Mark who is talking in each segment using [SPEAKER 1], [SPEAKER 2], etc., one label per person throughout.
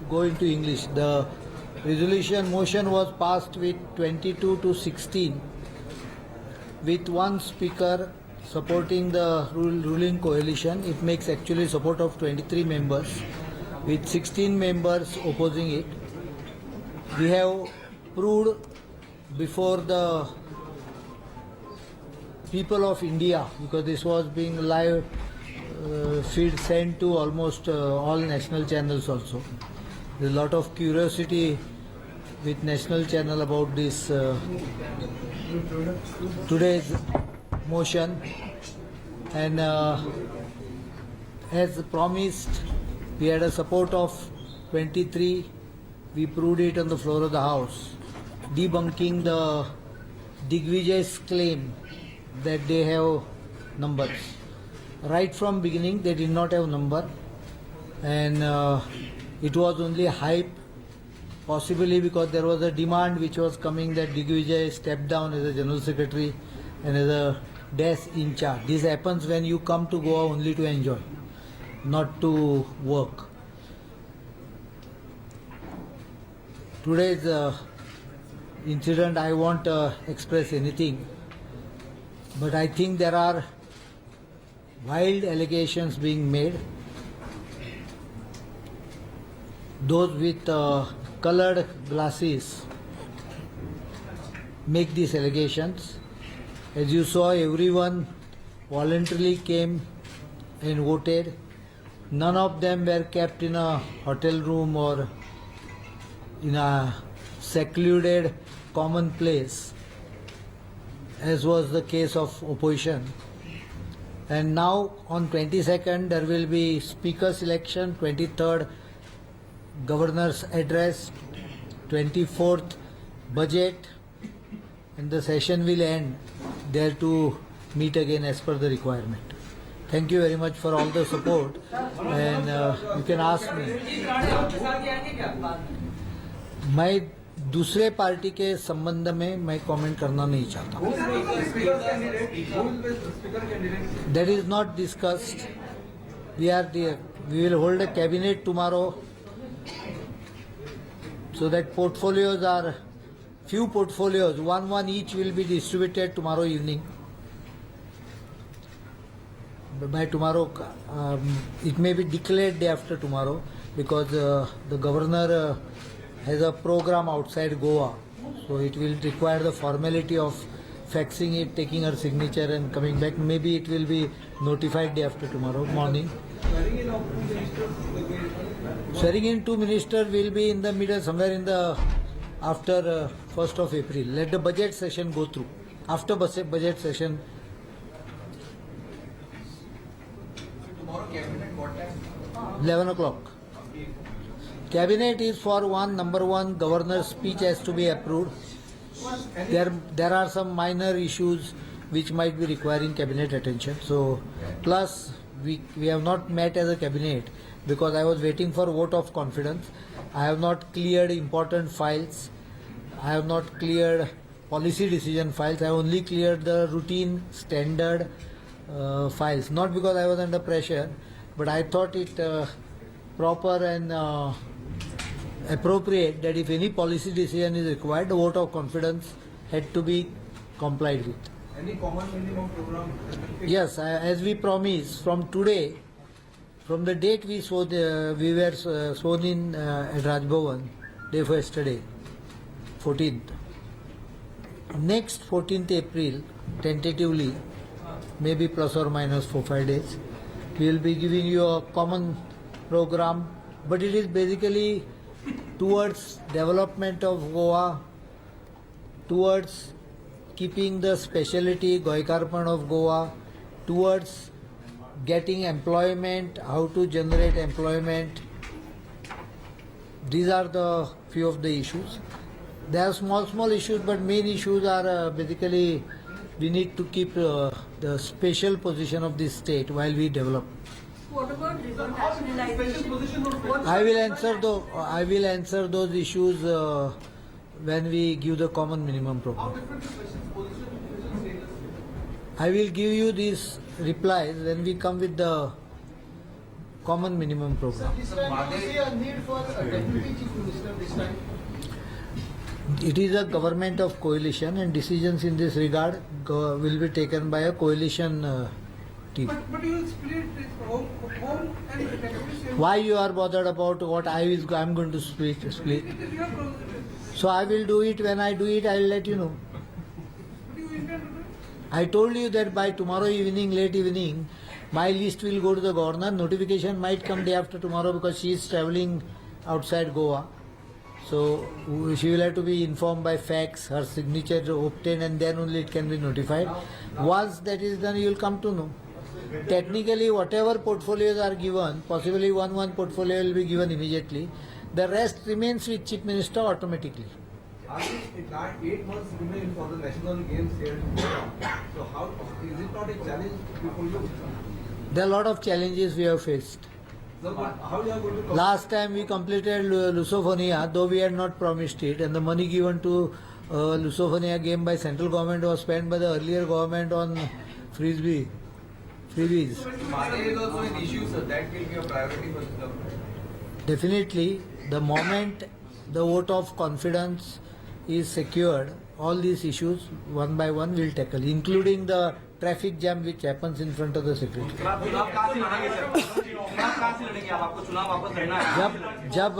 [SPEAKER 1] go into English. The resolution motion was passed with 22 to 16, with one speaker supporting the ruling coalition. It makes actually support of 23 members, with 16 members opposing it. We have proved before the people of India, because this was being live feed sent to almost all national channels also. There's a lot of curiosity with national channel about this today's motion, and as promised, we had a support of 23. We proved it on the floor of the House, debunking the Digvijay's claim that they have numbers. Right from beginning, they did not have number, and it was only hype, possibly because there was a demand which was coming that Digvijay step down as a general secretary and as a desk in charge. This happens when you come to Goa only to enjoy, not to work. Today's incident, I won't express anything, but I think there are wild allegations being made. Those with colored glasses make these allegations. As you saw, everyone voluntarily came and voted. None of them were kept in a hotel room or in a secluded common place, as was the case of opposition. And now on 22nd there will be speaker selection, 23rd governor's address, 24th budget, and the session will end there to meet again as per the requirement. Thank you very much for all the support, and you can ask me. मैं दूसरे party के संबंध में मैं comment करना नहीं चाहता. That is not discussed. We will hold a cabinet tomorrow, so that portfolios are few portfolios, one each will be distributed tomorrow evening. By tomorrow, it may be declared day after tomorrow, because the governor has a program outside Goa, so it will require the formality of faxing it, taking her signature and coming back. Maybe it will be notified day after tomorrow morning. Swearing in two ministers will be in the middle, somewhere in the after 1st of April. Let the budget session go through. After budget session.
[SPEAKER 2] Tomorrow cabinet what time?
[SPEAKER 1] 11 o'clock. Cabinet is for number one, governor's speech has to be approved. There are some minor issues which might be requiring cabinet attention. So, plus we have not met as a cabinet because I was waiting for vote of confidence. I have not cleared important files. I have not cleared policy decision files. I have only cleared the routine standard files. Not because I was under pressure, but I thought it proper and appropriate that if any policy decision is required, the vote of confidence had to be complied with.
[SPEAKER 2] Any common minimum program?
[SPEAKER 1] Yes, as we promised, from today, from the date we were sworn in at Raj Bhavan, day for yesterday, 14th. Next 14th April, tentatively, maybe plus or minus 4-5 days, we will be giving you a common program, but it is basically towards development of Goa, towards keeping the speciality Goikarpan of Goa, towards getting employment, how to generate employment. These are the few of the issues. There are small issues, but main issues are basically we need to keep the special position of this state while we develop.
[SPEAKER 3] What about river nationalization?
[SPEAKER 1] I will answer those issues when we give the common minimum program. I will give you these replies when we come with the common minimum program.
[SPEAKER 4] This time you see a need for a deputy chief minister this time.
[SPEAKER 1] It is a government of coalition, and decisions in this regard will be taken by a coalition team.
[SPEAKER 5] But you will split it home and deputy.
[SPEAKER 1] Why you are bothered about what I'm going to split?
[SPEAKER 5] It is your prerogative.
[SPEAKER 1] So I will do it. When I do it, I will let you know.
[SPEAKER 5] What do you intend to do?
[SPEAKER 1] I told you that by tomorrow evening, late evening, my list will go to the governor. Notification might come day after tomorrow because she is travelling outside Goa. So she will have to be informed by fax, her signature obtained, and then only it can be notified. Once that is done, you will come to know. Technically, whatever portfolios are given, possibly one portfolio will be given immediately. The rest remains with Chief Minister automatically.
[SPEAKER 2] Are we 8 months remain for the national games here in Goa? So how is it not a challenge before you?
[SPEAKER 1] There are a lot of challenges we have faced.
[SPEAKER 2] So how you are going to
[SPEAKER 1] Last time we completed Lusophonia, though we had not promised it, and the money given to Lusophonia game by central government was spent by the earlier government on freebies.
[SPEAKER 2] Mother is also an issue, so that will be a priority for the government.
[SPEAKER 1] Definitely, the moment the vote of confidence is secured, all these issues one by one will tackle, including the traffic jam which happens in front of the secretary.
[SPEAKER 6] चुनाव कहाँ से लड़ेंगे sir? चुनाव कहाँ से लड़ेंगे आप? आपको चुनाव वापस लड़ना है?
[SPEAKER 1] जब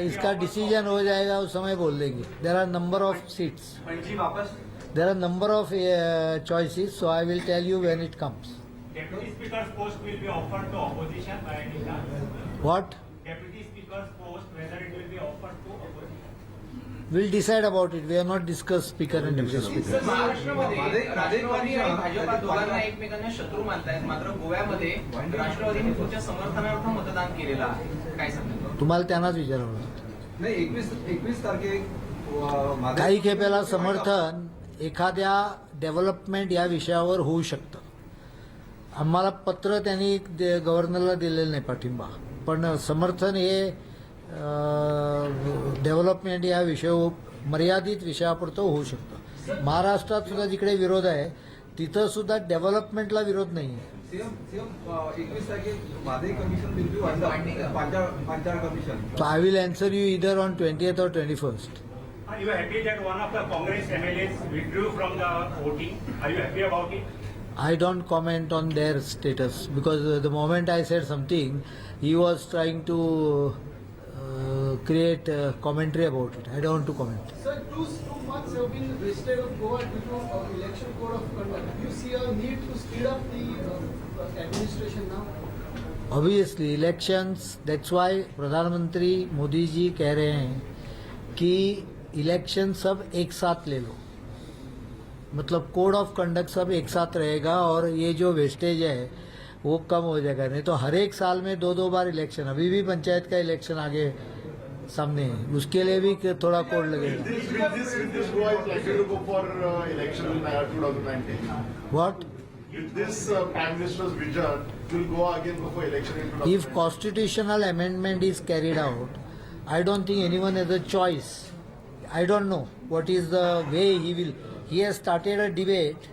[SPEAKER 1] इसका डिसीजन हो जाएगा उस समय बोल देंगे. There are number of seats.
[SPEAKER 6] जी वापस.
[SPEAKER 1] There are number of choices, so I will tell you when it comes.
[SPEAKER 7] Deputy Speaker's post will be offered to opposition by any chance?
[SPEAKER 1] What?
[SPEAKER 7] Deputy Speaker's post, whether it will be offered to opposition?
[SPEAKER 1] We'll decide about it. We have not discussed speaker and deputy speaker.
[SPEAKER 8] महाराष्ट्रामध्ये राष्ट्रवादी आणि भाजपा दोघांना एकमेकांना शत्रू मानतायत, मात्र गोव्यामध्ये राष्ट्रवादीने तुमच्या समर्थनार्थ मतदान केलेलं आहे. काय सांगता?
[SPEAKER 1] तुम्हाला त्यांनाच विचारावं लागतं.
[SPEAKER 2] नाही 21 तारखे
[SPEAKER 1] काही खेपेला समर्थन एखाद्या डेव्हलपमेंट या विषयावर होऊ शकतं. आम्हाला पत्र त्यांनी गव्हर्नरला दिलेलं नाही पाठिंबा, पण समर्थन हे डेव्हलपमेंट या विषय मर्यादित विषयापुरतं होऊ शकतं. महाराष्ट्रात सुद्धा जिकडे विरोध आहे तिथं सुद्धा डेव्हलपमेंटला विरोध नाही आहे.
[SPEAKER 2] सीएम 21 तारखे माधे commission will be Panchal commission.
[SPEAKER 1] So I will answer you either on 20th or 21st.
[SPEAKER 7] Are you happy that one of the Congress MLAs withdrew from the voting? Are you happy about it?
[SPEAKER 1] I don't comment on their status because the moment I said something, he was trying to create commentary about it. I don't want to comment.
[SPEAKER 4] Sir, two months have been wasted of Goa due to election code of conduct. Do you see a need to speed up the administration now?
[SPEAKER 1] Obviously, elections, that's why प्रधानमंत्री मोदी जी कह रहे हैं कि election सब एक साथ ले लो. मतलब कोड ऑफ कंडक्ट सब एक साथ रहेगा और ये जो वेस्टेज है वो कम हो जाएगा. नहीं तो हर एक साल में 2 बार इलेक्शन. अभी भी पंचायत का इलेक्शन आगे सामने है, उसके लिए भी थोड़ा कोड लगेगा.
[SPEAKER 9] With this Goa is likely to go for election in 2019.
[SPEAKER 1] What?
[SPEAKER 9] With this Prime Minister's vision, will Goa again go for election in 2019?
[SPEAKER 1] If constitutional amendment is carried out, I don't think anyone has a choice. I don't know what is the way he will. He has started a debate.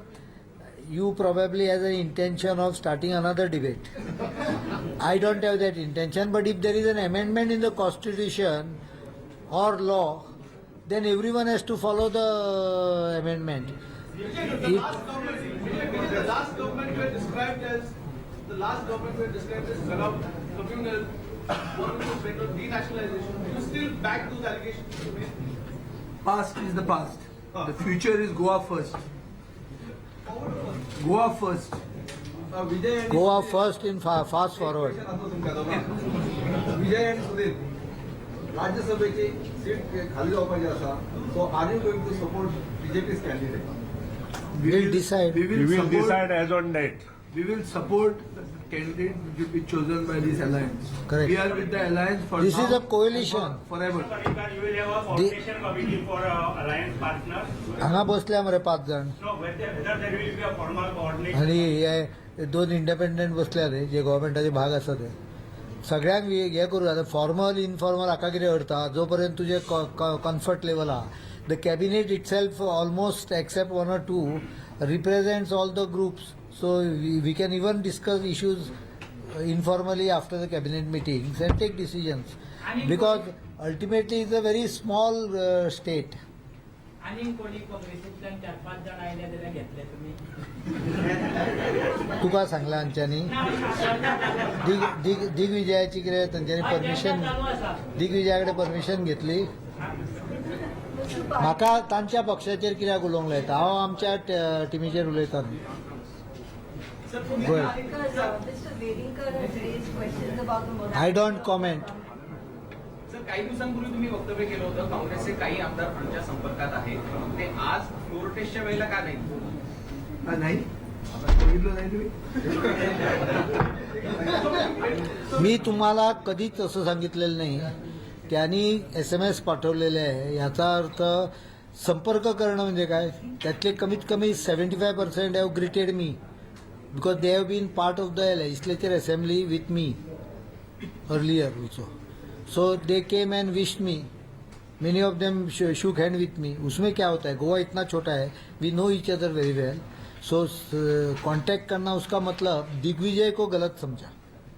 [SPEAKER 1] You probably has an intention of starting another debate. I don't have that intention, but if there is an amendment in the constitution or law, then everyone has to follow the amendment.
[SPEAKER 5] The last government were described as corrupt, communal, wanting to bring on denationalization. Do you still back those allegations you made?
[SPEAKER 10] Past is the past. The future is Goa first. Goa first.
[SPEAKER 2] विजय आणि
[SPEAKER 1] Goa first in fast forward.
[SPEAKER 2] असं तुमच्या दोघांना. विजय आणि Sudhir राज्यसभेची seat खाली जाऊ पाहिजे असा. So are you going to support BJP's candidate?
[SPEAKER 1] We'll decide.
[SPEAKER 10] We will decide
[SPEAKER 7] as on date.
[SPEAKER 10] We will support the candidate which will be chosen by this alliance.
[SPEAKER 1] Correct.
[SPEAKER 10] We are with the alliance for
[SPEAKER 1] This
[SPEAKER 10] now
[SPEAKER 1] is a coalition.
[SPEAKER 10] and forever.
[SPEAKER 7] You will have a coordination committee for alliance partners.
[SPEAKER 1] हांगा बसल्या मरे 5 जण
[SPEAKER 7] No, whether there will be a formal coordination.
[SPEAKER 1] आणि हे 2 independent बसल्या रे जे गव्हर्मेंटाचे भाग आसा ते सगळ्यांक हे करू आता. फॉर्मल इनफॉर्मल हाका कितें करता जोपर्यंत तुजे कम्फर्ट लेवल आहा. The cabinet itself almost except 1 or 2 represents all the groups, so we can even discuss issues informally after the cabinet meetings and take decisions. Because ultimately it's a very small state.
[SPEAKER 11] आणि कोणी काँग्रेसींतल्यान 4-5 जण आयले जाल्यार घेतले तुमी
[SPEAKER 1] तुका सांगला हांच्यांनी दिग्विजयाची कितें तांच्यांनी परमिशन दिग्विजया कडेन परमिशन घेतली म्हाका तांच्या पक्षाचेर कित्याक उलोवंक लायता हांव आमच्या टिमीचेर उलयता
[SPEAKER 3] Because Mr. Vedekar has raised questions about the moratorium.
[SPEAKER 1] I don't comment.
[SPEAKER 8] Sir काही दिवसांपूर्वी तुम्ही वक्तव्य केलं होतं काँग्रेसचे काही आमदार आमच्या संपर्कात आहेत ते आज फ्लोर टेस्टच्या वेळेला का नाही?
[SPEAKER 10] नाही आपण बघितलं नाही तुम्ही
[SPEAKER 1] मी तुम्हाला कधीच असं सांगितलेलं नाही. त्यांनी SMS पाठवलेले आहे याचा अर्थ संपर्क करणं म्हणजे काय त्यातले कमीत कमी 75% have greeted me because they have been part of the legislature assembly with me earlier also. So they came and wished me. Many of them shook hand with me. उसमें क्या होता है गोवा इतना छोटा है we know each other very well. So contact करना उसका मतलब दिग्विजय को गलत समझा.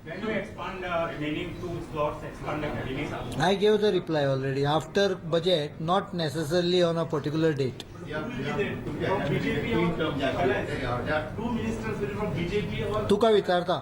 [SPEAKER 7] When you expand remaining 2 slots, expand the cabinet.
[SPEAKER 1] I gave the reply already after budget, not necessarily on a particular date.
[SPEAKER 7] From BJP or there are 2 ministers from BJP or
[SPEAKER 1] तू का विचारता?